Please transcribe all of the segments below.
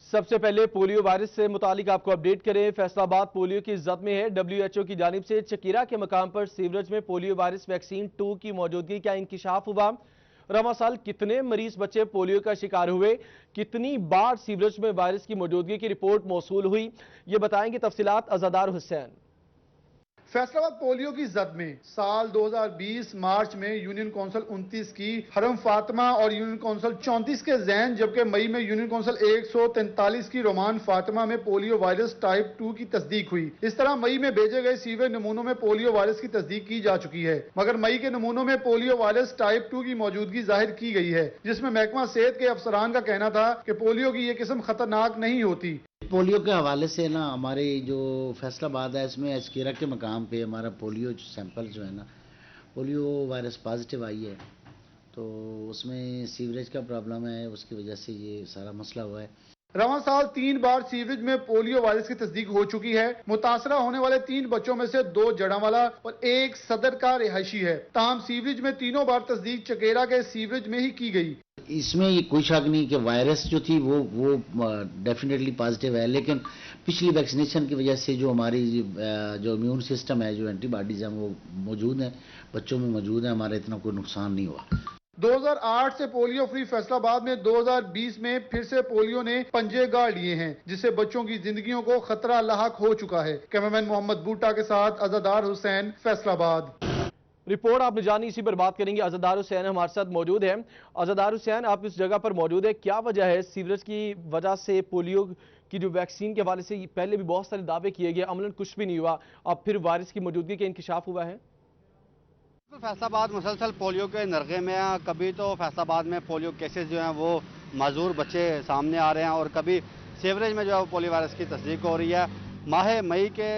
सबसे पहले polio virus से मुतालिक आपको अपडेट करें। फैसलाबाद पोलियो की जद में है। डब्ल्यूएचओ की जानिब से चकीरा के मकाम पर सीवरेज में पोलियो वायरस वैक्सीन 2 की मौजूदगी का इंकिशाफ हुआ। रवां साल कितने मरीज बच्चे पोलियो का शिकार हुए, कितनी बार सीवरेज में वायरस की मौजूदगी की रिपोर्ट मौसूल हुई, ये बताएंगे तफसीलात अज़ादार हुसैन। फैसलाबाद पोलियो की जद में साल 2020 मार्च में यूनियन काउंसिल 29 की हरम फातिमा और यूनियन काउंसिल 34 के जैन, जबकि मई में यूनियन काउंसिल 143 की रोमान फातिमा में पोलियो वायरस टाइप 2 की तस्दीक हुई। इस तरह मई में भेजे गए सीवेज नमूनों में पोलियो वायरस की तस्दीक की जा चुकी है, मगर मई के नमूनों में पोलियो वायरस टाइप 2 की मौजूदगी जाहिर की गई है, जिसमें महकमा सेहत के अफसरान का कहना था कि पोलियो की यह किस्म खतरनाक नहीं होती। पोलियो के हवाले से ना हमारी जो फैसलाबाद है इसमें एचकीरा के मकाम पे हमारा पोलियो सैंपल जो है ना पोलियो वायरस पॉजिटिव आई है, तो उसमें सीवरेज का प्रॉब्लम है, उसकी वजह से ये सारा मसला हुआ है। रवां साल 3 बार सीवरेज में पोलियो वायरस की तस्दीक हो चुकी है। मुतासरा होने वाले 3 बच्चों में से 2 जड़ावाला और 1 सदर का रिहायशी है। ताहम सीवरेज में तीनों बार तस्दीक चकेरा के सीवरेज में ही की गई। इसमें ये कोई शक नहीं कि वायरस जो थी वो डेफिनेटली पॉजिटिव है, लेकिन पिछली वैक्सीनेशन की वजह से जो हमारी जो इम्यून सिस्टम है, जो एंटीबॉडीज हैं वो मौजूद हैं, बच्चों में मौजूद है, हमारा इतना कोई नुकसान नहीं हुआ। 2008 से पोलियो फ्री फैसलाबाद में 2020 में फिर से पोलियो ने पंजे गाड़ लिए हैं, जिससे बच्चों की जिंदगियों को खतरा लाहक हो चुका है। कैमरामैन मोहम्मद बूटा के साथ अज़ादार हुसैन, फैसलाबाद। रिपोर्ट आपने जानी, इसी पर बात करेंगे। अज़ादार हुसैन हमारे साथ मौजूद है। अज़ादार हुसैन, आप इस जगह पर मौजूद है, क्या वजह है सीवरेज की वजह से पोलियो की जो वैक्सीन के हवाले से पहले भी बहुत सारे दावे किए गए, अमलन कुछ भी नहीं हुआ, अब फिर वायरस की मौजूदगी का इंकिशाफ हुआ है? फैसलाबाद मुसलसल पोलियो के नरगे में है। कभी तो फैसलाबाद में पोलियो केसेस जो हैं वो माजूर बच्चे सामने आ रहे हैं और कभी सीवरेज में जो है वो पोलियो वायरस की तस्दीक हो रही है। माह मई के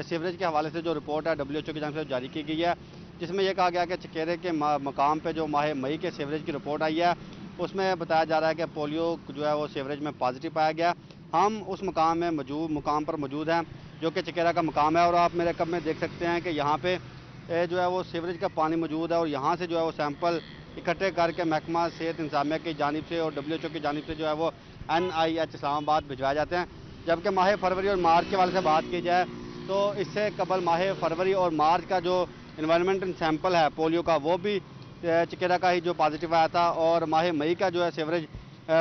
सीवरेज के हवाले से जो रिपोर्ट है डब्ल्यूएचओ की जानिब से जारी की गई है, जिसमें यह कहा गया कि चकेरे के मकाम पर जो माह मई के सीवरेज की रिपोर्ट आई है उसमें बताया जा रहा है कि पोलियो जो है वो सीवरेज में पॉजिटिव पाया गया। हम उस मुकाम पर मौजूद हैं जो कि चकेरा का मकाम है, और आप मेरे कब में देख सकते हैं कि यहाँ पे जो है वो सीवरेज का पानी मौजूद है और यहाँ से जो है वो सैंपल इकट्ठे करके महकमा सेहत इंतजामिया की जानिब से और डब्ल्यूएचओ की जानिब से जो है वो NIH इस्लामाबाद भिजवाए जाते हैं। जबकि माह फरवरी और मार्च के वाले से बात की जाए तो इससे कबल माह फरवरी और मार्च का जो इन्वायरमेंटल सैंपल है पोलियो का वो भी चकेरा का ही जो पॉजिटिव आया था, और माह मई का जो है सीवरेज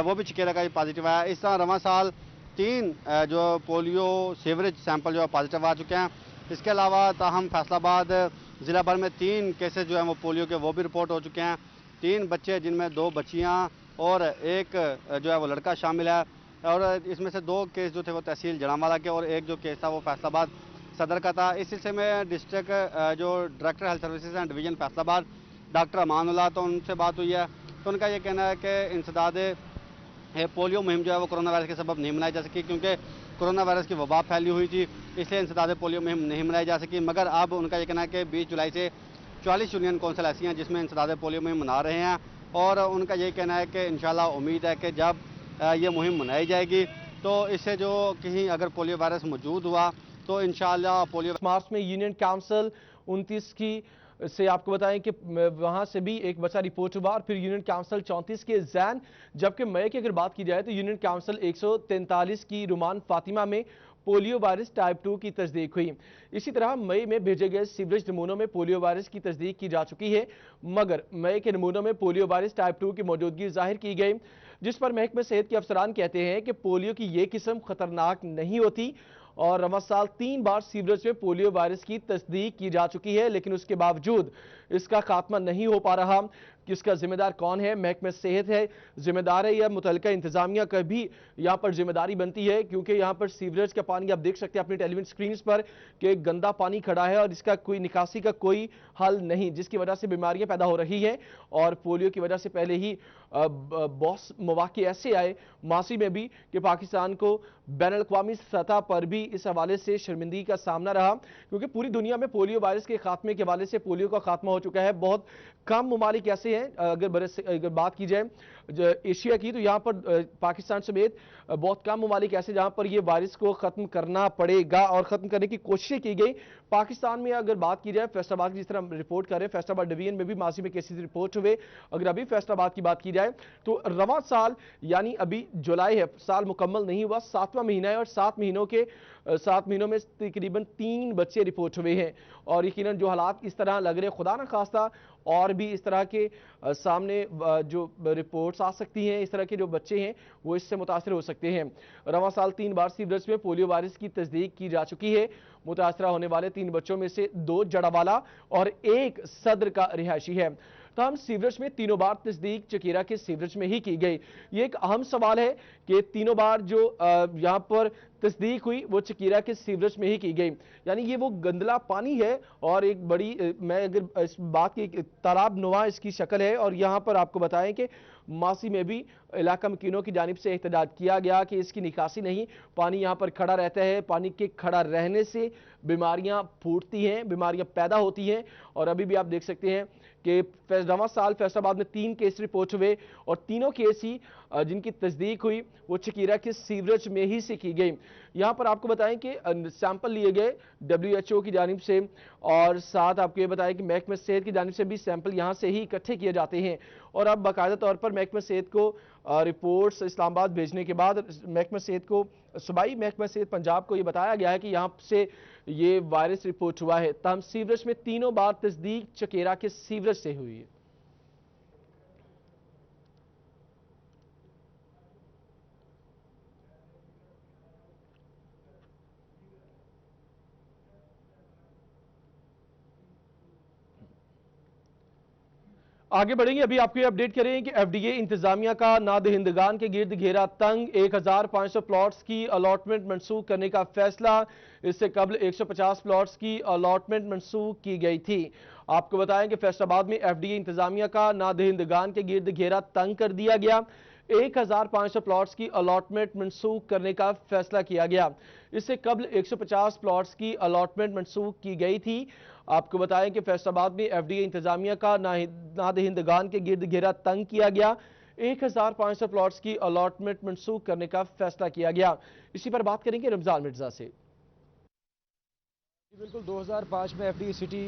वो भी चकेरा का ही पॉजिटिव आया। इस तरह रवां साल 3 जो पोलियो सीवरेज सैंपल जो है पॉजिटिव आ चुके हैं। इसके अलावा ताहम फैसलाबाद ज़िला भर में 3 केसेस जो हैं वो पोलियो के वो भी रिपोर्ट हो चुके हैं। 3 बच्चे, जिनमें 2 बच्चियां और 1 जो है वो लड़का शामिल है, और इसमें से 2 केस जो थे वो तहसील जड़ावाला के और 1 जो केस था वो फैसलाबाद सदर का था। इस सिलसिले में डिस्ट्रिक्ट जो director health services and division Faisalabad doctor Amanullah, तो उनसे बात हुई है, तो उनका ये कहना है कि इंसदाद पोलियो मुहिम जो है वो कोरोना वायरस के सबब नहीं मनाई जा सकी, क्योंकि कोरोना वायरस की वबा फैली हुई थी, इसलिए इंसदाद पोलियो मुहिम नहीं मनाई जा सकी। मगर अब उनका ये कहना है कि 20 जुलाई से 44 यूनियन कौंसिल ऐसी हैं जिसमें इंसदाद पोलियो मुहिम मना रहे हैं, और उनका यही कहना है कि इंशाल्लाह उम्मीद है कि जब ये मुहिम मनाई जाएगी तो इससे जो कहीं अगर पोलियो वायरस मौजूद हुआ तो इंशाल्लाह पोलियो। मार्च में यूनियन काउंसिल 29 की से आपको बताएं कि वहां से भी एक बच्चा रिपोर्ट हुआ, और फिर यूनियन काउंसिल 34 के जैन, जबकि मई की अगर बात की जाए तो यूनियन काउंसिल 143 की रुमान फातिमा में पोलियो वायरस टाइप 2 की तस्दीक हुई। इसी तरह मई में भेजे गए सीवरेज नमूनों में पोलियो वायरस की तस्दीक की जा चुकी है, मगर मई के नमूनों में पोलियो वायरस टाइप 2 की मौजूदगी जाहिर की गई, जिस पर महकमे सेहत के अफसरान कहते हैं कि पोलियो की यह किस्म खतरनाक नहीं होती, और रवां साल 3 बार सीवरेज में पोलियो वायरस की तस्दीक की जा चुकी है, लेकिन उसके बावजूद इसका खात्मा नहीं हो पा रहा। किसका जिम्मेदार कौन है? महकमे सेहत है जिम्मेदार है, या मुतल्लिका इंतजामिया का भी यहाँ पर जिम्मेदारी बनती है, क्योंकि यहाँ पर सीवरेज का पानी आप देख सकते हैं अपनी टेलीविजन स्क्रीन पर कि गंदा पानी खड़ा है और इसका कोई निकासी का कोई हल नहीं, जिसकी वजह से बीमारियां पैदा हो रही हैं। और पोलियो की वजह से पहले ही बहुत मौके ऐसे आए मासी में भी कि पाकिस्तान को बैन अल-अक़वामी सतह पर भी इस हवाले से शर्मिंदगी का सामना रहा, क्योंकि पूरी दुनिया में पोलियो वायरस के खात्मे के हवाले से पोलियो का खात्मा हो चुका है। बहुत कम ममालिक ऐसे हैं, अगर बात की जाए एशिया की, तो यहाँ पर पाकिस्तान समेत बहुत कम ममालिक ऐसे जहां पर ये वायरस को खत्म करना पड़ेगा और खत्म करने की कोशिशें की गई। पाकिस्तान में अगर बात की जाए, फैसलाबाद की जिस तरह रिपोर्ट कर रहे हैं, फैसलाबाद डिवीजन में भी माजी में केसेस रिपोर्ट हुए। अगर अभी फैसलाबाद की बात की जाए तो रवां साल यानी अभी जुलाई है, साल मुकम्मल नहीं हुआ, 7वां महीना है और 7 महीनों में तकरीबन 3 बच्चे रिपोर्ट हुए हैं। और यकीनन जो हालात इस तरह लग रहे, खुदा ना खास्ता और भी इस तरह के सामने जो रिपोर्ट्स आ सकती हैं, इस तरह के जो बच्चे हैं वो इससे मुतासर हो सकते हैं। रवां साल 3 बार सीवरेज में पोलियो वायरस की तस्दीक की जा चुकी है। मुतासरा होने वाले 3 बच्चों में से 2 जड़ावाला और 1 सदर का रिहायशी है। तमाम सीवरेज में तीनों बार तस्दीक चकीरा के सीवरेज में ही की गई। ये एक अहम सवाल है कि तीनों बार जो यहां पर तस्दीक हुई वो चकीरा के सीवरेज में ही की गई, यानी ये वो गंदला पानी है और एक बड़ी मैं अगर इस बात की तालाब नुमा इसकी शक्ल है। और यहां पर आपको बताएं कि मासी में भी इलाका मकीनों की जानिब से एहतजाज किया गया कि इसकी निकासी नहीं, पानी यहां पर खड़ा रहता है, पानी के खड़ा रहने से बीमारियां फूटती हैं, बीमारियां पैदा होती हैं। और अभी भी आप देख सकते हैं कि रवां साल फैसलाबाद में 3 केस रिपोर्ट हुए और तीनों केस ही जिनकी तस्दीक हुई वो चकीरा के सीवरेज में ही से की गई। यहां पर आपको बताएं कि सैंपल लिए गए WHO की जानिब से और साथ आपको ये बताएं कि महकमा सेहत की जानिब से भी सैंपल यहां से ही इकट्ठे किए जाते हैं। और अब बाकायदा तौर पर महकमा सेहत को रिपोर्ट्स इस्लामाबाद भेजने के बाद महकमा सेहत को सूबाई महकमा सेहत पंजाब को ये बताया गया है कि यहाँ से ये वायरस रिपोर्ट हुआ है। तमाम सीवरेज में तीनों बार तस्दीक चकेरा के सीवरेज से हुई है। आगे बढ़ेंगे, अभी आपको ये अपडेट करें कि FDA इंतजामिया का नादहिंदगान के गिर्द घेरा तंग, 1500 प्लॉट्स की अलॉटमेंट मंसूख करने का फैसला। इससे कबल 150 प्लॉट्स की अलॉटमेंट मंसूख की गई थी। आपको बताएं कि फैसलाबाद में FDA इंतजामिया का नादहिंदगान के गिर्द घेरा तंग कर दिया गया। 1500 प्लॉट्स की अलॉटमेंट मंसूख करने का फैसला किया गया। इससे कबल 150 प्लॉट्स की अलॉटमेंट मंसूख की गई थी। आपको बताएं कि फैसलाबाद में FDA इंतजामिया का नादहिंदगान के गिर्द घेरा तंग किया गया। 1500 प्लॉट्स की अलॉटमेंट मंसूख करने का फैसला किया गया। इसी पर बात करेंगे रमजान मिर्जा से। बिल्कुल 2005 में FDA सिटी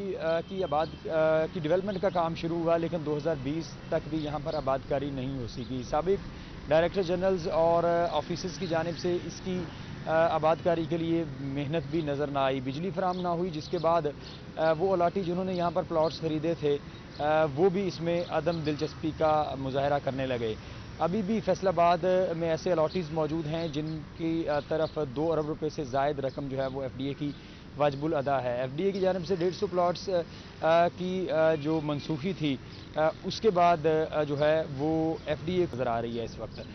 की डेवलपमेंट का काम शुरू हुआ, लेकिन 2020 तक भी यहाँ पर आबादकारी नहीं हो सकी। साबिक डायरेक्टर जनरल्स और ऑफिसर्स की जानिब से इसकी आबादकारी के लिए मेहनत भी नज़र ना आई, बिजली फराम ना हुई, जिसके बाद वो अलाटी जिन्होंने यहाँ पर प्लॉट्स ख़रीदे थे वो भी इसमें अदम दिलचस्पी का मुजाहरा करने लगे। अभी भी फैसलाबाद में ऐसे अलाटीज़ मौजूद हैं जिनकी तरफ 2 अरब रुपए से ज़ायद रकम जो है वो FDA की वाजिबुल अदा है। FDA की जानिब से 150 प्लॉट्स की जो मनसूखी थी उसके बाद जो है वो FDA नज़र आ रही है इस वक्त।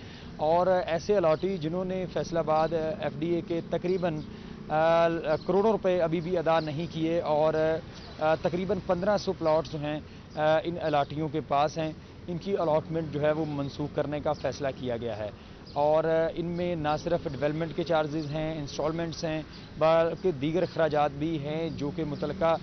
और ऐसे अलाटी जिन्होंने फैसलाबाद FDA के तकरीबन करोड़ों रुपए अभी भी अदा नहीं किए और तकरीबन 1500 प्लॉट्स जो हैं इन अलाटियों के पास हैं, इनकी अलॉटमेंट जो है वो मनसूख करने का फ़ैसला किया गया है। और इनमें ना सिर्फ डेवलपमेंट के चार्जेस हैं, इंस्टॉलमेंट्स हैं, बल्कि दीगर अखराजात भी हैं जो कि मुतलका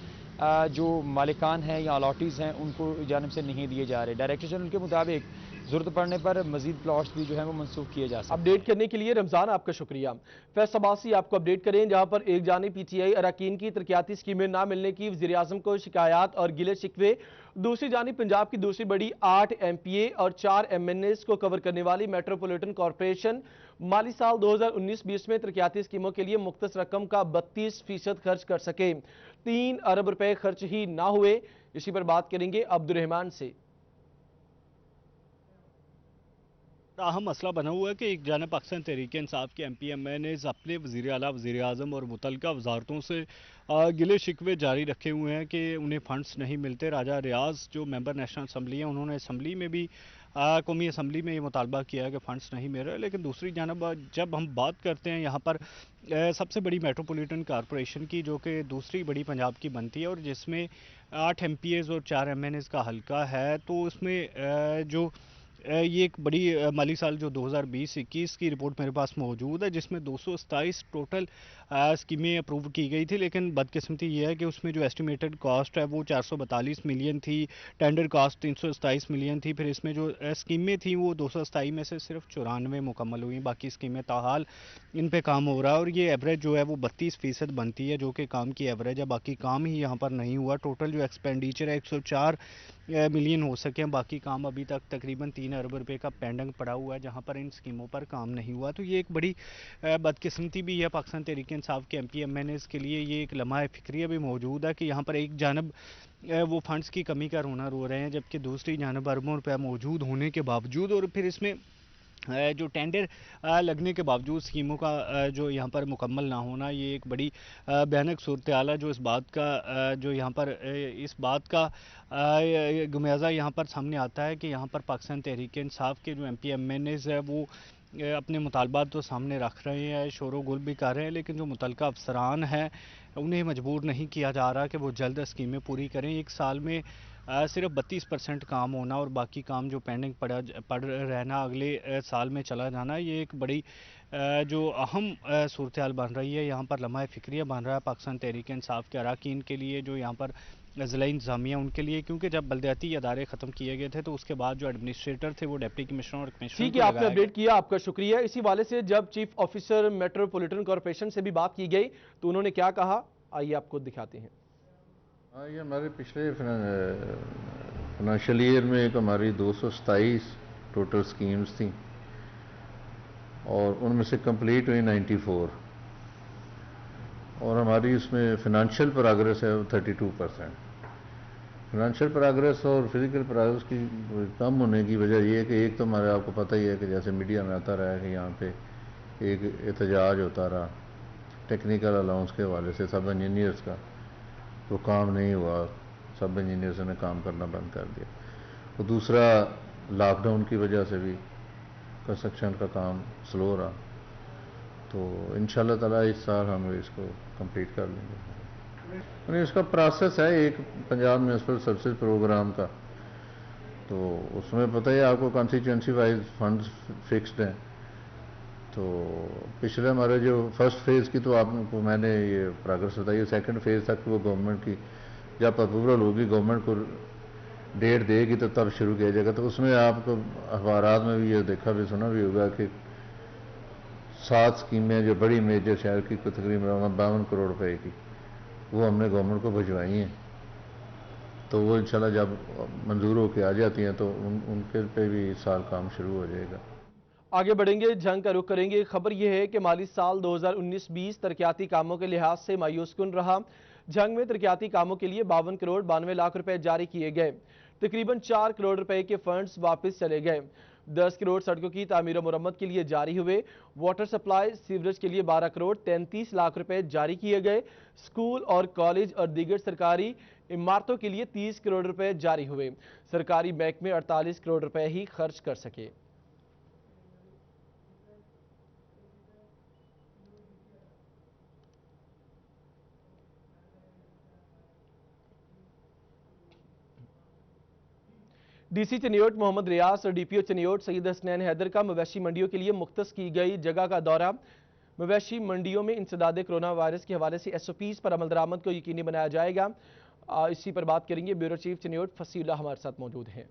जो मालिकान हैं या अलॉटीज़ हैं उनको जानिब से नहीं दिए जा रहे। डायरेक्टर जनरल के मुताबिक ज़रूरत पड़ने पर मजीद प्लॉट्स भी जो है वो मनसूख किए जा सकते हैं। अपडेट करने के लिए रमजान आपका शुक्रिया। फैसलाबाद से आपको अपडेट करें, जहां पर एक जानिब PTI अरकान की तरक्याती स्कीमें ना मिलने की वज़ीर आज़म को शिकायत और गिले शिकवे, दूसरी जानिब पंजाब की दूसरी बड़ी 8 MPA और 4 MNAs को कवर करने वाली मेट्रोपॉलिटन कॉरपोरेशन माली साल 2019-20 में तरक्याती स्कीमों के लिए मुख्तस रकम का 32% खर्च कर सके। 3 अरब रुपए खर्च ही ना हुए। इसी पर बात करेंगे अब्दुर्रहमान से। अहम मसला बना हुआ है कि एक जानब पाकिस्तान तहरीक-ए-इंसाफ के MP MNAs अपने वज़ीर आला, वज़ीर आज़म और मुतल्लिका वजारतों से गिले शिकवे जारी रखे हुए हैं कि उन्हें फंड्स नहीं मिलते। राजा रियाज जो मेंबर नेशनल असम्बली हैं उन्होंने असम्बली में भी कौमी असम्बली में ये मुतालबा किया है कि फ़ंड्स नहीं मिल रहे। लेकिन दूसरी जानब जब हम बात करते हैं यहाँ पर सबसे बड़ी मेट्रोपॉलिटन कॉरपोरेशन की, जो कि दूसरी बड़ी पंजाब की बनती है और जिसमें 8 MPAs और 4 MNAs का हल्का है, तो उसमें जो ये एक बड़ी माली साल जो 2020-21 की रिपोर्ट मेरे पास मौजूद है, जिसमें 227 टोटल स्कीमें अप्रूव की गई थी, लेकिन बदकिस्मती ये है कि उसमें जो एस्टिमेटेड कॉस्ट है वो 442 मिलियन थी, टेंडर कॉस्ट 327 मिलियन थी। फिर इसमें जो स्कीमें थी वो 227 में से सिर्फ 94 मुकम्मल हुई, बाकी स्कीमें ताहाल इन पे काम हो रहा है और ये एवरेज जो है वो 32% बनती है, जो कि काम की एवरेज है। बाकी काम ही यहाँ पर नहीं हुआ। टोटल जो एक्सपेंडिचर है 104 मिलियन हो सके हैं, बाकी काम अभी तक तकरीबन 3 अरब रुपए का पेंडिंग पड़ा हुआ है, जहाँ पर इन स्कीमों पर काम नहीं हुआ। तो ये एक बड़ी बदकिस्मती भी है पाकिस्तान तहरीक इंसाफ के MPMNs के लिए। ये एक लम्हा फ़िक्रिया भी मौजूद है कि यहाँ पर एक जानब वो फंड्स की कमी का रोना रो रहे हैं, जबकि दूसरी जानब अरबों रुपया मौजूद होने के बावजूद और फिर इसमें जो टेंडर लगने के बावजूद स्कीमों का जो यहाँ पर मुकम्मल ना होना, ये एक बड़ी भयानक सूरत हाल है, जो इस बात का जो यहाँ पर इस बात का गुमियाजा यहाँ पर सामने आता है कि यहाँ पर पाकिस्तान तहरीक इंसाफ के जो MPMNs है वो अपने मुतालबात तो सामने रख रहे हैं, शोर गुल भी कर रहे हैं, लेकिन जो मुतलका अफसरान हैं उन्हें मजबूर नहीं किया जा रहा कि वो जल्द स्कीमें पूरी करें। एक साल में सिर्फ 32% काम होना और बाकी काम जो पेंडिंग पड़ रहना अगले साल में चला जाना, ये एक बड़ी जो अहम सूरत हाल बन रही है। यहाँ पर लम्हा फ़िक्रिया बन रहा है पाकिस्तान तहरीक इंसाफ के अरकान के लिए, जो यहाँ पर ज़िला इंतज़ामिया उनके लिए, क्योंकि जब बलदियाती अदारे ख़त्म किए गए थे तो उसके बाद जो एडमिनिस्ट्रेटर थे वो डिप्टी कमिश्नर और कमिश्नर। ठीक है, आपने अपडेट किया, आपका शुक्रिया। इसी वाले से जब चीफ ऑफिसर मेट्रोपॉलिटन कॉरपोरेशन से भी बात की गई तो उन्होंने क्या कहा, आइए आपको दिखाते हैं। ये हमारे पिछले फाइनेंशियल ईयर में एक हमारी 227 टोटल स्कीम्स थी और उनमें से कंप्लीट हुई 94 और हमारी इसमें फिनेंशियल प्रोग्रेस है 32%। फिनेंशियल प्रोग्रेस और फिजिकल प्रोग्रेस की कम होने की वजह यह है कि एक तो हमारे आपको पता ही है कि जैसे मीडिया में आता रहा है कि यहाँ पे एक एहतजाज होता रहा टेक्निकल अलाउंस के हवाले से सब इंजीनियर्स का, तो काम नहीं हुआ, सब इंजीनियर्स ने काम करना बंद कर दिया। और दूसरा लॉकडाउन की वजह से भी कंस्ट्रक्शन का काम स्लो रहा, तो इंशाल्लाह ताला इस साल हम इसको कंप्लीट कर लेंगे। इसका प्रोसेस है एक पंजाब म्यूनसिपल सर्विसेज प्रोग्राम का, तो उसमें पता है आपको कॉन्स्टिट्यूंसी वाइज फंड्स फिक्स्ड हैं। तो पिछले हमारे जो फर्स्ट फेज़ की तो आपको मैंने ये प्रोग्रेस बताई, सेकंड फेज़ तक वो गवर्नमेंट की जब अप्रूवल होगी, गवर्नमेंट को डेट देगी तो तब शुरू किया जाएगा। तो उसमें आपको अखबारात में भी ये देखा भी सुना भी होगा कि 7 स्कीमें जो बड़ी मेजर शहर की तकरीबन 52 करोड़ रुपए की वो हमने गवर्नमेंट को भिजवाई हैं। तो वो इंशाल्लाह जब मंजूर होकर आ जाती हैं तो उनके पे भी इस साल काम शुरू हो जाएगा। आगे बढ़ेंगे, जंग का रुख करेंगे। खबर यह है कि माली साल 2019-20 तरक्याती कामों के लिहाज से मायूसकुन रहा। जंग में तरक्याती कामों के लिए 52 करोड़ 92 लाख रुपए जारी किए गए। तकरीबन 4 करोड़ रुपए के फंड्स वापस चले गए। 10 करोड़ सड़कों की तामीर मरम्मत के लिए जारी हुए। वाटर सप्लाई सीवरेज के लिए 12 करोड़ 33 लाख रुपए जारी किए गए। स्कूल और कॉलेज और दीगर सरकारी इमारतों के लिए 30 करोड़ रुपए जारी हुए। सरकारी महकमे 48 करोड़ रुपए ही खर्च कर सके। DC चनियोट मोहम्मद रियाज और DPO चनियोट सईद हसनैन हैदर का मवेशी मंडियों के लिए मुख्तस की गई जगह का दौरा। मवेशी मंडियों में इंसदाद कोरोना वायरस के हवाले से SOPs पर अमल दरामद को यकीनी बनाया जाएगा। इसी पर बात करेंगे, ब्यूरो चीफ चनियोट फसीउल्लाह हमारे साथ मौजूद हैं।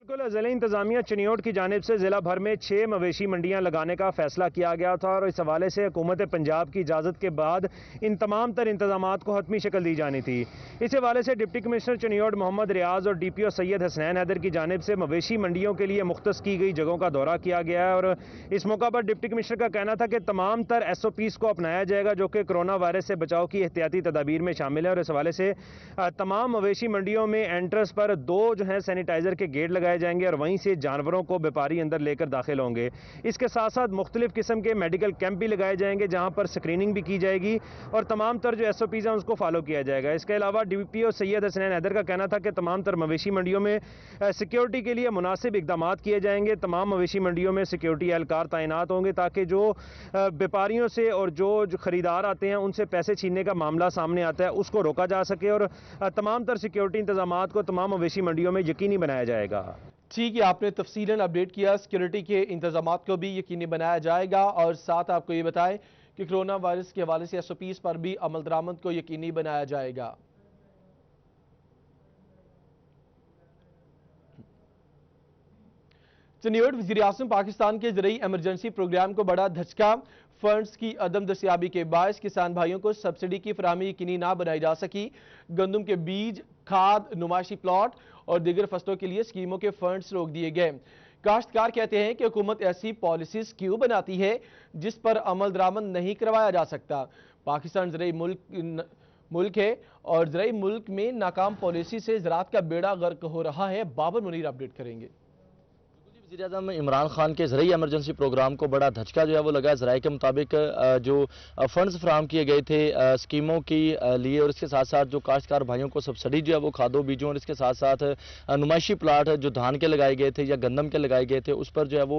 बिल्कुल, ज़िला इंतज़ामिया चनियोट की जानिब से ज़िला भर में 6 मवेशी मंडियाँ लगाने का फैसला किया गया था और इस हवाले से हुकूमत पंजाब की इजाज़त के बाद इन तमाम तर इंतज़ामात को हतमी शक्ल दी जानी थी। इस हवाले से डिप्टी कमिश्नर चनियोट मोहम्मद रियाज और DPO सैयद हसनैन हैदर की जानिब से मवेशी मंडियों के लिए मुख्तस की गई जगहों का दौरा किया गया है और इस मौका पर डिप्टी कमिश्नर का कहना था कि तमाम तर SOPs को अपनाया जाएगा जो कि कोरोना वायरस से बचाव की एहतियाती तदाबीर में शामिल है। और इस हवाले से तमाम मवेशी मंडियों में एंट्रेंस पर 2 जो है सैनिटाइज़र के गेट लगाए जाएंगे और वहीं से जानवरों को व्यापारी अंदर लेकर दाखिल होंगे। इसके साथ साथ मुख्तलिफ किस्म के मेडिकल कैंप भी लगाए जाएंगे जहां पर स्क्रीनिंग भी की जाएगी और तमाम तर जो SOPs हैं उसको फॉलो किया जाएगा। इसके अलावा DPO सैयद हसनैन हैदर का कहना था कि तमाम तर मवेशी मंडियों में सिक्योरिटी के लिए मुनासिब इकदाम किए जाएंगे। तमाम मवेशी मंडियों में सिक्योरिटी एहलकार तैनात होंगे ताकि जो व्यापारियों से और जो खरीदार आते हैं उनसे पैसे छीनने का मामला सामने आता है उसको रोका जा सके और तमाम तर सिक्योरिटी इंतजाम को तमाम मवेशी मंडियों में यकीनी बनाया जाएगा। ठीक है, आपने तफसीलन अपडेट किया। सिक्योरिटी के इंतजाम को भी यकीनी बनाया जाएगा और साथ आपको ये बताएं कि कोरोना वायरस के हवाले से SOPs पर भी अमल दरामद को यकीनी बनाया जाएगा। चनियोट वज़ीर-ए-आज़म पाकिस्तान के ज़रूरी एमरजेंसी प्रोग्राम को बड़ा धचका। फंड्स की अदम दस्तियाबी के बायस किसान भाइयों को सब्सिडी की फराहमी यकीनी ना बनाई जा सकी। गंदम के बीज, खाद, नुमाइशी प्लॉट और दीगर फसलों के लिए स्कीमों के फंड्स रोक दिए गए। काश्तकार कहते हैं कि हुकूमत ऐसी पॉलिसीज क्यों बनाती है जिस पर अमल दरामद नहीं करवाया जा सकता। पाकिस्तान ज़रूरी मुल्क है और ज़रूरी मुल्क में नाकाम पॉलिसी से ज़राअत का बेड़ा गर्क हो रहा है। बाबर मुनीर अपडेट करेंगे। वज़ीर-ए-आज़म इमरान खान के ज़रूरी एमरजेंसी प्रोग्राम को बड़ा धचका जो है वो लगा। ज़राए के मुताबिक जो फंड्स फराहम किए गए थे स्कीमों की लिए और इसके साथ साथ जो काश्तकार भाइयों को सब्सिडी जो है वो खादों बीजों और इसके साथ साथ नुमाइशी प्लाट जो धान के लगाए गए थे या गंदम के लगाए गए थे उस पर जो है वो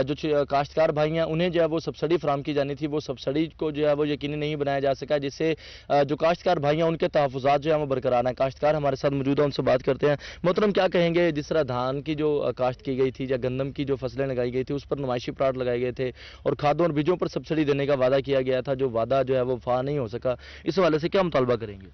जो काश्तकार भाई हैं उन्हें जो है वो सब्सिडी फराहम की जानी थी। वो सब्सिडी को जो है वो यकीनी नहीं बनाया जा सका, जिससे जो काश्तकार भाई हैं उनके तहफ़्फ़ुज़ात जो है वो बरकरार हैं। काश्तकार हमारे साथ मौजूद हैं, उनसे बात करते हैं। मोहतरम, क्या कहेंगे, जिस तरह धान की जो काश्त की गई थी या गंदम की जो फसलें लगाई गई थी उस पर नुमाइशी प्लाट लगाए गए थे और खादों और बीजों पर सब्सिडी देने का वादा किया गया था, जो वादा जो है वो वफा नहीं हो सका, इस हवाले से क्या मुतालबा करेंगे?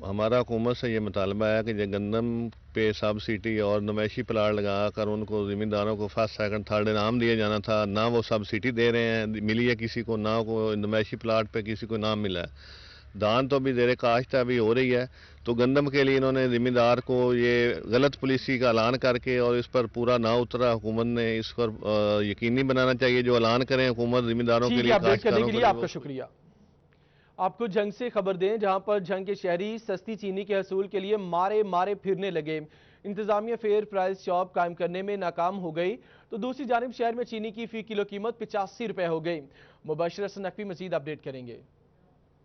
हमारा हुकूमत से ये मुतालबा है कि गंदम पे सब्सिडी और नुमाइशी प्लाट लगाकर उनको ज़मींदारों को फर्स्ट सेकंड थर्ड इनाम दिया जाना था, ना वो सब्सिडी दे रहे हैं, मिली है किसी को, ना को नुमाइशी प्लाट पे किसी को इनाम मिला है। धान तो अभी ज़ेरे काश्त अभी हो रही है, तो गंदम के लिए इन्होंने ज़मींदार को ये गलत पॉलिसी का ऐलान करके और इस पर पूरा ना उतरा। हुकूमत ने इस पर यकीनी बनाना चाहिए, जो ऐलान करें हुकूमत ज़मींदारों के लिए, करने के लिए आपका शुक्रिया। आपको जंग से खबर दें, जहां पर जंग के शहरी सस्ती चीनी के हसूल के लिए मारे मारे फिरने लगे। इंतजामिया फेयर प्राइस शॉप कायम करने में नाकाम हो गई, तो दूसरी जानिब शहर में चीनी की फी किलो कीमत 85 रुपए हो गई। मुबशिर हसन नकवी मजीद अपडेट करेंगे।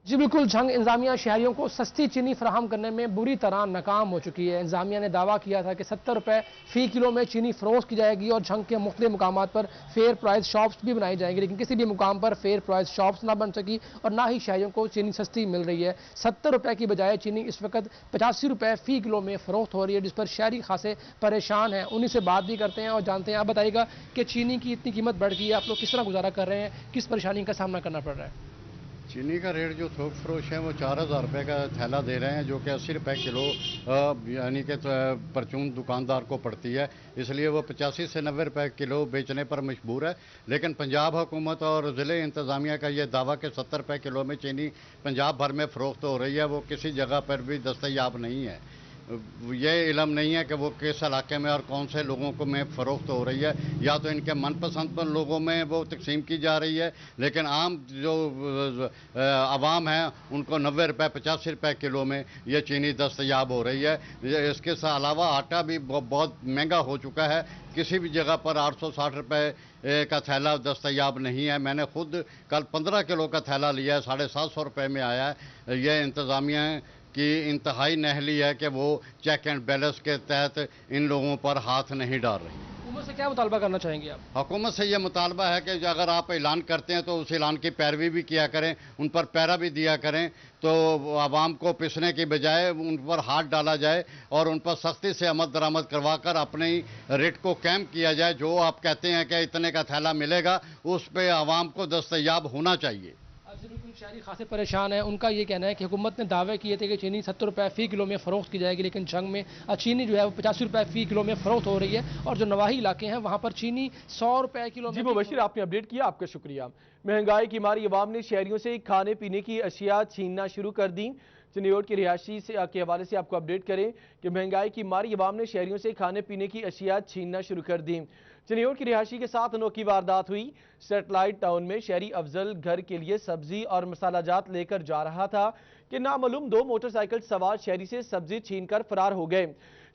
जी बिल्कुल, जंग इंतजामिया शहरियों को सस्ती चीनी फराहम करने में बुरी तरह नाकाम हो चुकी है। इंतजामिया ने दावा किया था कि 70 रुपए फी किलो में चीनी फरोख्त की जाएगी और जंग के मुख्तलिफ मुकामात पर फेयर प्राइस शॉप्स भी बनाई जाएंगी, लेकिन किसी भी मुकाम पर फेयर प्राइस शॉप्स ना बन सकी और ना ही शहरियों को चीनी सस्ती मिल रही है। 70 रुपए की बजाय चीनी इस वक्त 85 रुपए फी किलो में फरोख्त हो रही है, जिस पर शहरी खासे परेशान हैं। उन्हीं से बात भी करते हैं और जानते हैं। आप बताइएगा कि चीनी की इतनी कीमत बढ़ गई है, आप लोग किस तरह गुजारा कर रहे हैं, किस परेशानी का सामना करना पड़ रहा है? चीनी का रेट जो थोक फरोश है वो 4000 रुपये का थैला दे रहे हैं, जो कि 80 रुपये किलो यानी कि परचून दुकानदार को पड़ती है, इसलिए वो 85 से 90 रुपये किलो बेचने पर मजबूर है। लेकिन पंजाब हुकूमत और ज़िले इंतज़ामिया का ये दावा कि 70 रुपये किलो में चीनी पंजाब भर में फ़रोख्त हो रही है, वो किसी जगह पर भी दस्तयाब नहीं है। ये इलम नहीं है कि वो किस इलाके में और कौन से लोगों को में फ़रोख्त हो रही है, या तो इनके मनपसंद पर लोगों में वो तकसीम की जा रही है, लेकिन आम जो आवाम है उनको 90 रुपये 85 रुपये किलो में ये चीनी दस्तयाब हो रही है। इसके अलावा आटा भी बहुत महंगा हो चुका है, किसी भी जगह पर 860 रुपये का थैला दस्तयाब नहीं है। मैंने खुद कल 15 किलो का थैला लिया है, 750 रुपये में आया है। यह इंतज़ामिया की इंतहाई नहली है कि वो चेक एंड बैलेंस के तहत इन लोगों पर हाथ नहीं डाल रही। हुकूमत से क्या मुतालबा करना चाहेंगे आप? हुकूमत से ये मुतालबा है कि अगर आप ऐलान करते हैं तो उस ऐलान की पैरवी भी किया करें, उन पर पैरा भी दिया करें, तो आवाम को पिसने की बजाय उन पर हाथ डाला जाए और उन पर सख्ती से आमद दरामद करवा कर अपने रेट को कैम किया जाए। जो आप कहते हैं कि इतने का थैला मिलेगा, उस पर आवाम को दस्तयाब होना चाहिए। बिल्कुल, शहरी खासे परेशान है। उनका ये कहना है कि हुकूमत ने दावे किए थे कि चीनी 70 रुपये फी किलो में फरोख्त की जाएगी, लेकिन जंग में चीनी जो है वो 85 रुपये फी किलो में फरोख्त हो रही है और जो नवाही इलाके हैं वहाँ पर चीनी 100 रुपये किलो में। जी मुबशिर, आपने अपडेट किया, आपका शुक्रिया। महंगाई की मारी अवाम ने शहरियों से खाने पीने की अशिया छीनना शुरू कर दी। चनियोट की रिहायशी के हवाले से आपको अपडेट करें कि महंगाई की मारी अवाम ने शहरियों से खाने पीने की अशिया छीनना शुरू कर दी। चनियोट की रिहायशी के साथ अनोखी वारदात हुई। सेटेलाइट टाउन में शहरी अफजल घर के लिए सब्जी और मसालाजात लेकर जा रहा था कि नामालूम 2 मोटरसाइकिल सवार शहरी से सब्जी छीनकर फरार हो गए।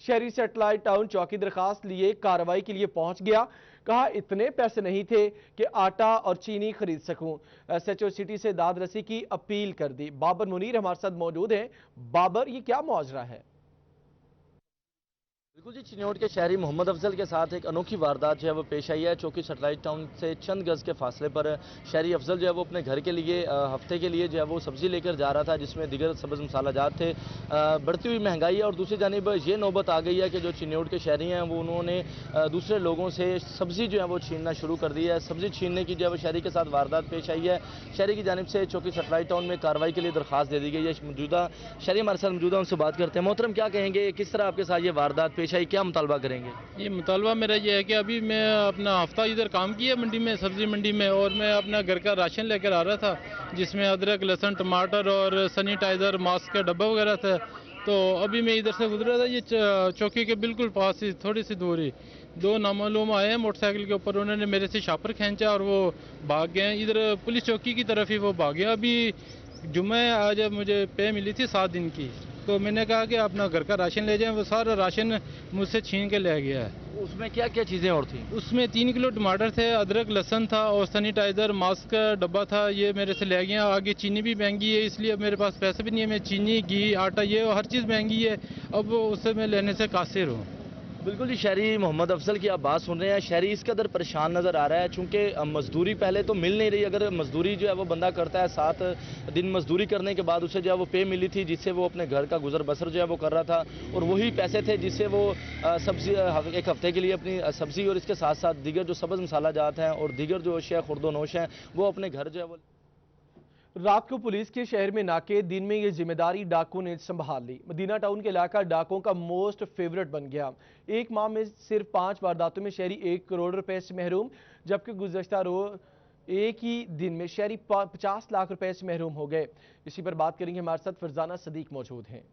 शहरी सेटेलाइट टाउन चौकी दरखास्त लिए कार्रवाई के लिए पहुंच गया। कहा इतने पैसे नहीं थे कि आटा और चीनी खरीद सकूं। SHO सिटी से दाद रसी की अपील कर दी। बाबर मुनीर हमारे साथ मौजूद हैं। बाबर, ये क्या मुआवजा है? बिल्कुल जी, चिन्योट के शहरी मोहम्मद अफजल के साथ एक अनोखी वारदात जो है वो पेश आई है। चौकी सैटेलाइट टाउन से चंद गज के फासले पर शहरी अफजल जो है वो अपने घर के लिए हफ्ते के लिए जो है वो सब्जी लेकर जा रहा था, जिसमें दिगर सब्ज़ मसालाजात थे। बढ़ती हुई महंगाई है और दूसरी जानिब ये नौबत आ गई है कि जो चिन्योट के शहरी हैं वो उन्होंने दूसरे लोगों से सब्ज़ी जो है वो छीनना शुरू कर दी है। सब्ज़ी छीनने की जो है वो शहरी के साथ वारदात पेश आई है। शहरी की जानिब से चौकी सैटेलाइट टाउन में कार्रवाई के लिए दरख्वास्त दे दी गई है। मौजूदा शहरी हमारे साथ मौजूदा, उनसे बात करते हैं। मोहतरम, क्या कहेंगे, किस तरह आपके साथ ये वारदात पेश आई, क्या मुतालबा करेंगे? ये मुतालबा मेरा ये है कि अभी मैं अपना हफ्ता इधर काम किया मंडी में, सब्जी मंडी में, और मैं अपना घर का राशन लेकर आ रहा था जिसमें अदरक, लहसुन, टमाटर और सैनिटाइज़र, मास्क का डब्बा वगैरह था। तो अभी मैं इधर से गुजरा था, ये चौकी के बिल्कुल पास ही थोड़ी सी दूरी दो नामालूम आए हैं मोटरसाइकिल के ऊपर। उन्होंने मेरे से शापर खींचा और वो भाग गए इधर पुलिस चौकी की तरफ ही वो भाग गया। अभी जुम्मे आज मुझे पे मिली थी 7 दिन की, तो मैंने कहा कि अपना घर का राशन ले जाएं, वो सारा राशन मुझसे छीन के ले गया है। उसमें क्या क्या चीज़ें और थी? उसमें 3 किलो टमाटर थे, अदरक, लहसुन था और सैनिटाइज़र, मास्क का डब्बा था। ये मेरे से ले गया। आगे चीनी भी महंगी है, इसलिए अब मेरे पास पैसे भी नहीं है। मैं चीनी, घी, आटा, ये हर चीज़ महंगी है। अब उससे मैं लेने से कासिर हूँ। बिल्कुल जी, शहरी मोहम्मद अफजल की आप बात सुन रहे हैं। शहरी इस कदर परेशान नज़र आ रहा है चूँकि मजदूरी पहले तो मिल नहीं रही। अगर मजदूरी जो है वो बंदा करता है, 7 दिन मजदूरी करने के बाद उसे जो है वो पे मिली थी, जिससे वो अपने घर का गुजर बसर जो है वो कर रहा था, और वही पैसे थे जिससे वो सब्जी एक हफ्ते के लिए अपनी सब्जी और इसके साथ साथ दीगर जो सब्ज़ मसाला जात हैं और दीगर जो अशिया खुर्दोनोश हैं वो अपने घर जो है वो। रात को पुलिस के शहर में नाके, दिन में ये जिम्मेदारी डाकू ने संभाल ली। मदीना टाउन के इलाका डाकुओं का मोस्ट फेवरेट बन गया। एक माह में सिर्फ 5 वारदातों में शहरी 1 करोड़ रुपए से महरूम, जबकि गुज़श्ता रोज एक ही दिन में शहरी 50 लाख रुपए से महरूम हो गए। इसी पर बात करेंगे, हमारे साथ फरजाना सदीक मौजूद हैं।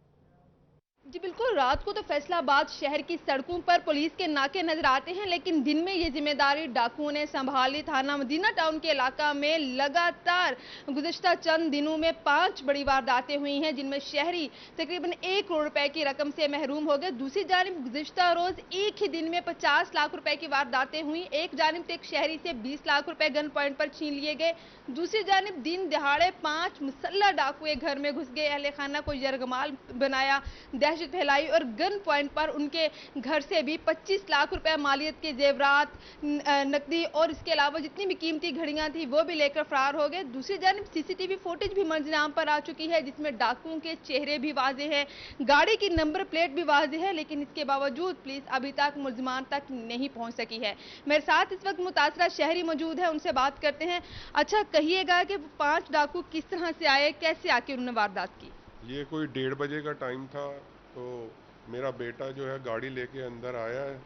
जी बिल्कुल, रात को तो फैसलाबाद शहर की सड़कों पर पुलिस के नाके नजर आते हैं, लेकिन दिन में ये जिम्मेदारी डाकुओं ने संभाली। थाना मदीना टाउन के इलाका में लगातार गुज़श्ता चंद दिनों में 5 बड़ी वारदातें हुई हैं, जिनमें शहरी तकरीबन 1 करोड़ रुपए की रकम से महरूम हो गए। दूसरी जानिब गुज़श्ता रोज एक ही दिन में 50 लाख रुपए की वारदातें हुई। एक जानिब तो एक शहरी से 20 लाख रुपए गन पॉइंट पर छीन लिए गए। दूसरी जानिब दिन दहाड़े 5 मुसल्ला डाकू एक घर में घुस गए, अहले खाना को यरगमाल बनाया, दहशत फैलाई और गन पॉइंट पर उनके घर से भी 25 लाख रुपए मालियत के जेवरात, नकदी और इसके अलावा जितनी भी कीमती घड़ियां थी वो भी लेकर फरार हो गए। दूसरी जानिब सीसीटीवी फुटेज भी मंजराम पर आ चुकी है, जिसमें डाकुओं के चेहरे भी वाज़ेह हैं, गाड़ी की नंबर प्लेट भी वाज़ेह है, लेकिन इसके बावजूद पुलिस अभी तक मुलजमान तक नहीं पहुंच सकी है। मेरे साथ इस वक्त मुतासरा शहरी मौजूद है, उनसे बात करते हैं। अच्छा, कहिएगा कि 5 डाकू किस तरह से आए, कैसे आके उन्होंने वारदात की? ये कोई 1:30 बजे का टाइम था, तो मेरा बेटा जो है गाड़ी लेके अंदर आया है,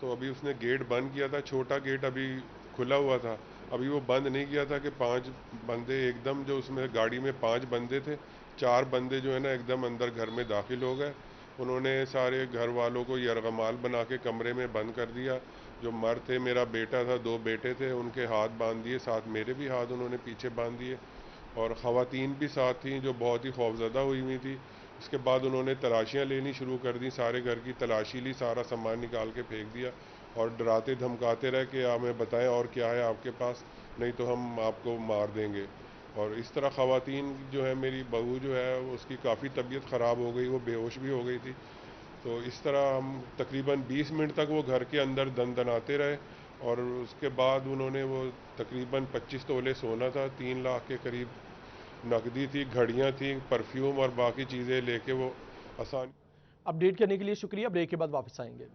तो अभी उसने गेट बंद किया था, छोटा गेट अभी खुला हुआ था, अभी वो बंद नहीं किया था कि 5 बंदे एकदम, जो उसमें गाड़ी में 5 बंदे थे, 4 बंदे जो है ना एकदम अंदर घर में दाखिल हो गए। उन्होंने सारे घर वालों को यरगमाल बना के कमरे में बंद कर दिया। जो मर्द थे, मेरा बेटा था, 2 बेटे थे, उनके हाथ बांध दिए, साथ मेरे भी हाथ उन्होंने पीछे बांध दिए, और ख़वातीन भी साथ थीं जो बहुत ही खौफजदा हुई हुई थी। इसके बाद उन्होंने तलाशियां लेनी शुरू कर दी, सारे घर की तलाशी ली, सारा सामान निकाल के फेंक दिया और डराते धमकाते रहे कि हमें बताएं और क्या है आपके पास, नहीं तो हम आपको मार देंगे। और इस तरह ख़वातीन जो है, मेरी बहू जो है उसकी काफ़ी तबीयत ख़राब हो गई, वो बेहोश भी हो गई थी। तो इस तरह हम तकरीबन 20 मिनट तक वो घर के अंदर दनाते रहे, और उसके बाद उन्होंने वो तकरीबन 25 तोले सोना था, 3 लाख के करीब नकदी थी, घड़ियां थी, परफ्यूम और बाकी चीज़ें लेके वो आसान। अपडेट करने के लिए शुक्रिया, ब्रेक के बाद वापस आएंगे।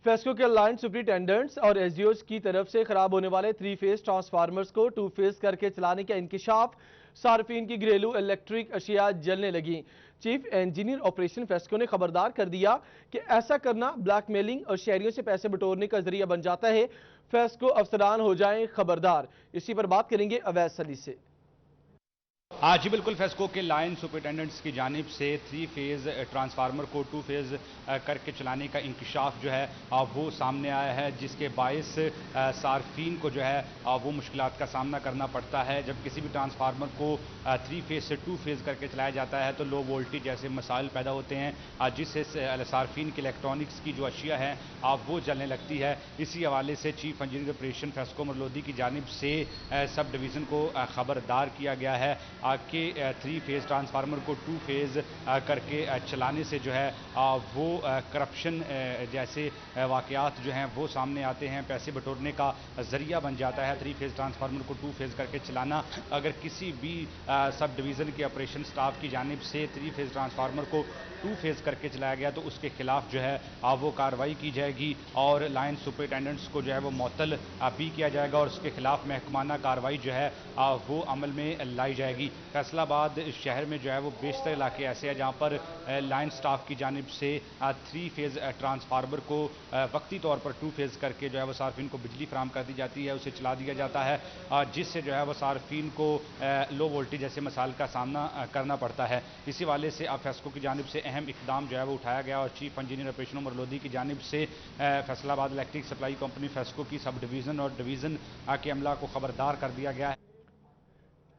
फेस्को के लाइन सुपरिटेंडेंट्स और एसडीओज की तरफ से खराब होने वाले 3 फेज ट्रांसफार्मर्स को 2 फेज करके चलाने का इंकिशाफ, सार्फिन की घरेलू इलेक्ट्रिक अशिया जलने लगी। चीफ इंजीनियर ऑपरेशन फेस्को ने खबरदार कर दिया कि ऐसा करना ब्लैकमेलिंग और शहरियों से पैसे बटोरने का जरिया बन जाता है। फेस्को अफसरान हो जाएं खबरदार। इसी पर बात करेंगे अवैस अली से। जी बिल्कुल, फेस्को के लाइन सुपरिटेंडेंट्स की जानिब से 3 फेज़ ट्रांसफार्मर को 2 फेज़ करके चलाने का इंकिशाफ जो है वो सामने आया है, जिसके बायस सार्फिन को जो है वो मुश्किलात का सामना करना पड़ता है। जब किसी भी ट्रांसफार्मर को 3 फेज़ से 2 फेज़ करके चलाया जाता है तो लो वोल्टेज जैसे मसाइल पैदा होते हैं, जिससे सार्फिन की इलेक्ट्रॉनिक्स की जो अशिया है वो जलने लगती है। इसी हवाले से चीफ इंजीनियर ऑपरेशन फेस्को मरलोदी की जानिब से सब डिवीज़न को खबरदार किया गया है के 3 फेज़ ट्रांसफार्मर को 2 फेज़ करके चलाने से जो है वो करप्शन जैसे वाक़यात जो हैं वो सामने आते हैं, पैसे बटोरने का ज़रिया बन जाता है। 3 फेज़ ट्रांसफार्मर को 2 फेज़ करके चलाना, अगर किसी भी सब डिवीज़न के ऑपरेशन स्टाफ की जानिब से 3 फेज़ ट्रांसफार्मर को 2 फेज़ करके चलाया गया तो उसके खिलाफ जो है वो कार्रवाई की जाएगी और लाइन सुपरिटेंडेंट्स को जो है वो मुअत्तल भी किया जाएगा और उसके खिलाफ महकमाना कार्रवाई जो है वो अमल में लाई जाएगी। फैसलाबाद शहर में जो है वो बेशतर इलाके ऐसे हैं जहाँ पर लाइन स्टाफ की जानिब से 3 फेज़ ट्रांसफार्मर को वक्ती तौर पर 2 फेज़ करके जो है वो सार्फिन को बिजली फराम कर दी जाती है, उसे चला दिया जाता है, जिससे जो है वो सार्फिन को लो वोल्टेज जैसे मसाइल का सामना करना पड़ता है। इसी वाले से अब फेस्को की जानिब से अहम इकदाम जो है वो उठाया गया और chief engineer operation Umar Lodhi की जानिब से Faisalabad electric supply company FESCO की सब डिवीज़न और डिवीज़न के अमला को खबरदार कर दिया गया है।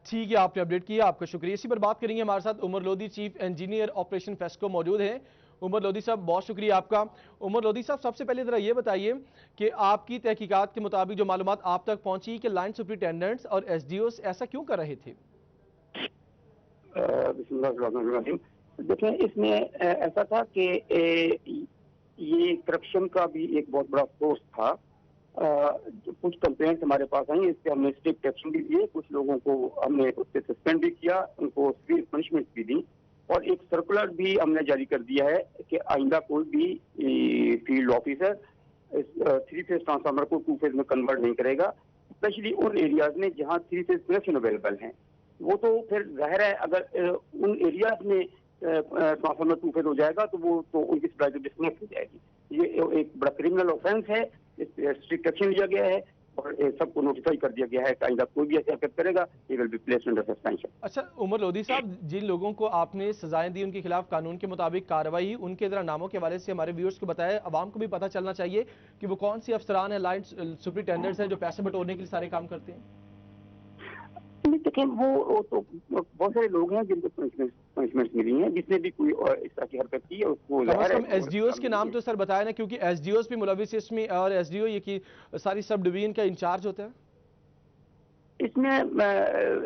ठीक है, आपने अपडेट किया, आपका शुक्रिया। इसी पर बात करेंगे, हमारे साथ Umar Lodhi chief engineer operation FESCO मौजूद हैं। उमर लोधी साहब, बहुत शुक्रिया आपका। उमर लोधी साहब, सबसे पहले जरा ये बताइए कि आपकी तहकीकात के मुताबिक जो मालूमात आप तक पहुंची कि लाइन सुपरिटेंडेंट्स और एसडीओस ऐसा क्यों कर रहे थे? देखें, इसमें ऐसा था कि ये करप्शन का भी एक बहुत बड़ा सोर्स था। कुछ कंप्लेंट्स हमारे पास आई, इस पे हमने स्ट्रिक्ट एक्शन भी दिए, कुछ लोगों को हमने उससे सस्पेंड भी किया, उनको सीवियर पनिशमेंट भी दी और एक सर्कुलर भी हमने जारी कर दिया है कि आइंदा कोई भी फील्ड ऑफिसर 3 फेज ट्रांसफार्मर को 2 फेज में कन्वर्ट नहीं करेगा, स्पेशली उन एरियाज में जहां 3 फेज कनेक्शन अवेलेबल हैं। वो तो फिर जाहिर है अगर उन एरियाज में ट्रांसफार्मर 2 फेज हो जाएगा तो वो तो उनकी सप्लाई तो डिस्कनेक्ट हो जाएगी। ये एक बड़ा क्रिमिनल ऑफेंस है, इस पर स्ट्रिक्ट एक्शन लिया गया है और सबको नोटिफाई कर दिया गया है कि आइंदा कोई भी ऐसी हरकत करेगा ये will be placed under suspension. अच्छा उमर लोधी साहब, जिन लोगों को आपने सजाएं दी उनके खिलाफ कानून के मुताबिक कार्रवाई हुई, उनके जरा नामों के हवाले से हमारे व्यूअर्स को बताया, अवाम को भी पता चलना चाहिए कि वो कौन सी अफसरान है, लाइन सुपरिटेंडेंट्स हैं जो पैसे बटोरने के लिए सारे काम करते हैं। देखिए, वो तो बहुत सारे लोग हैं जिनको पनिशमेंट मिली है, जिसने भी कोई इस तरह की हरकत की है उसको एसडीओस के नाम तो सर बताया ना, क्योंकि एसडीओस भी मुलविस इसमें और एसडीओ ये की सारी सब डिवीजन का इंचार्ज होता है। इसमें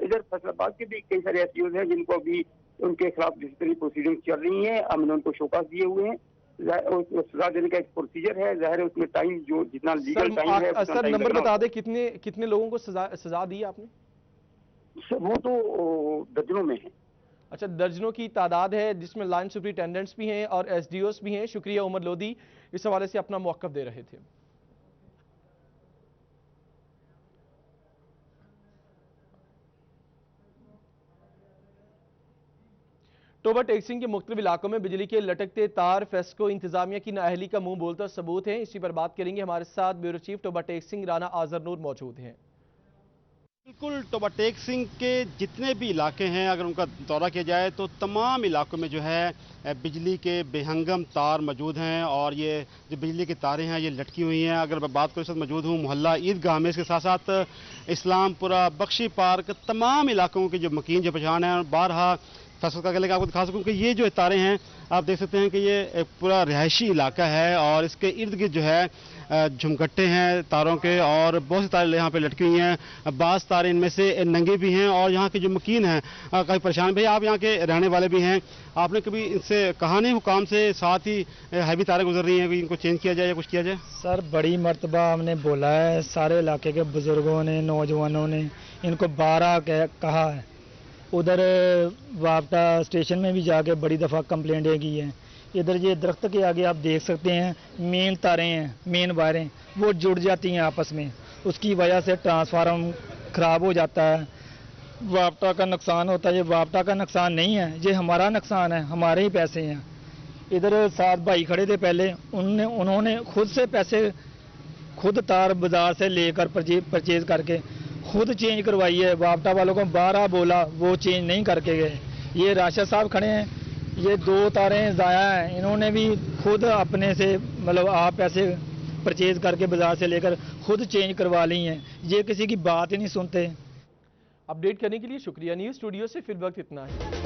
इधर फैसलाबाद के भी कई सारे एसडीओ हैं जिनको अभी उनके खिलाफ डिसिप्लिनरी प्रोसीडिंग चल रही है, हमने उनको शोकास दिए हुए हैं। सजा देने का एक प्रोसीजर है, जाहिर है उसमें टाइम जो जितना लीगल टाइम है। सर नंबर बता दे, कितने लोगों को सजा दी आपने? वो तो दर्जनों में है। अच्छा, दर्जनों की तादाद है जिसमें लाइन सुपरिटेंडेंट्स भी हैं और एसडीओस भी हैं। शुक्रिया उमर लोधी, इस हवाले से अपना मौक़िफ़ दे रहे थे। टोबा टेक्सिंग के मुख्तलिफ इलाकों में बिजली के लटकते तार फेस्को इंतजामिया की नाअहली का मुंह बोलता सबूत है। इसी पर बात करेंगे, हमारे साथ ब्यूरो चीफ टोबा टेक्सिंग राना आजर नूर मौजूद हैं। बिल्कुल, टोबा टेक्सिंग के जितने भी इलाके हैं अगर उनका दौरा किया जाए तो तमाम इलाकों में जो है बिजली के बेहंगम तार मौजूद हैं और ये जो बिजली की तारें हैं ये लटकी हुई हैं। अगर मैं बात करूँ, इस वक्त मौजूद हूँ मोहल्ला ईदगाह में, इसके साथ साथ इस्लामपुरा, बख्शी पार्क, तमाम इलाकों की जो मकीन जो पहचान है, बारहा फैसल का लेकर आपको दिखा सकूँ कि ये जो तारें हैं आप देख सकते हैं कि ये एक पूरा रिहायशी इलाका है और इसके इर्द गिर्द जो है झुमकट्टे हैं तारों के और बहुत सी तारें यहाँ पे लटकी हुई हैं। बाज़ तारें इनमें से नंगे भी हैं और यहाँ के जो मकीन हैं काफ़ी परेशान। भैया आप यहाँ के रहने वाले भी हैं, आपने कभी इनसे कहा नहीं हुकाम से, साथ ही हैवी तारें गुजर रही हैं, इनको चेंज किया जाए या कुछ किया जाए? सर बड़ी मरतबा हमने बोला है, सारे इलाके के बुजुर्गों ने, नौजवानों ने इनको 12 कहा है। उधर वापटा स्टेशन में भी जाके बड़ी दफ़ा कंप्लेंटें की हैं। इधर ये दरख्त के आगे आप देख सकते हैं मेन तारें हैं, मेन वायरें वो जुड़ जाती हैं आपस में, उसकी वजह से ट्रांसफार्मर ख़राब हो जाता है, वापटा का नुकसान होता है। ये वापटा का नुकसान नहीं है, ये हमारा नुकसान है, हमारे ही पैसे हैं। इधर 7 भाई खड़े थे पहले, उन्होंने खुद से पैसे, खुद तार बाज़ार से लेकर परचेज करके खुद चेंज करवाई है। वापटा वालों को 12 बोला, वो चेंज नहीं करके गए। ये राशिद साहब खड़े हैं, ये 2 तारें ज़ाया हैं, इन्होंने भी खुद अपने से मतलब आप पैसे परचेज करके बाजार से लेकर खुद चेंज करवा ली हैं। ये किसी की बात ही नहीं सुनते। अपडेट करने के लिए शुक्रिया। न्यूज़ स्टूडियो से फिर वक्त इतना है।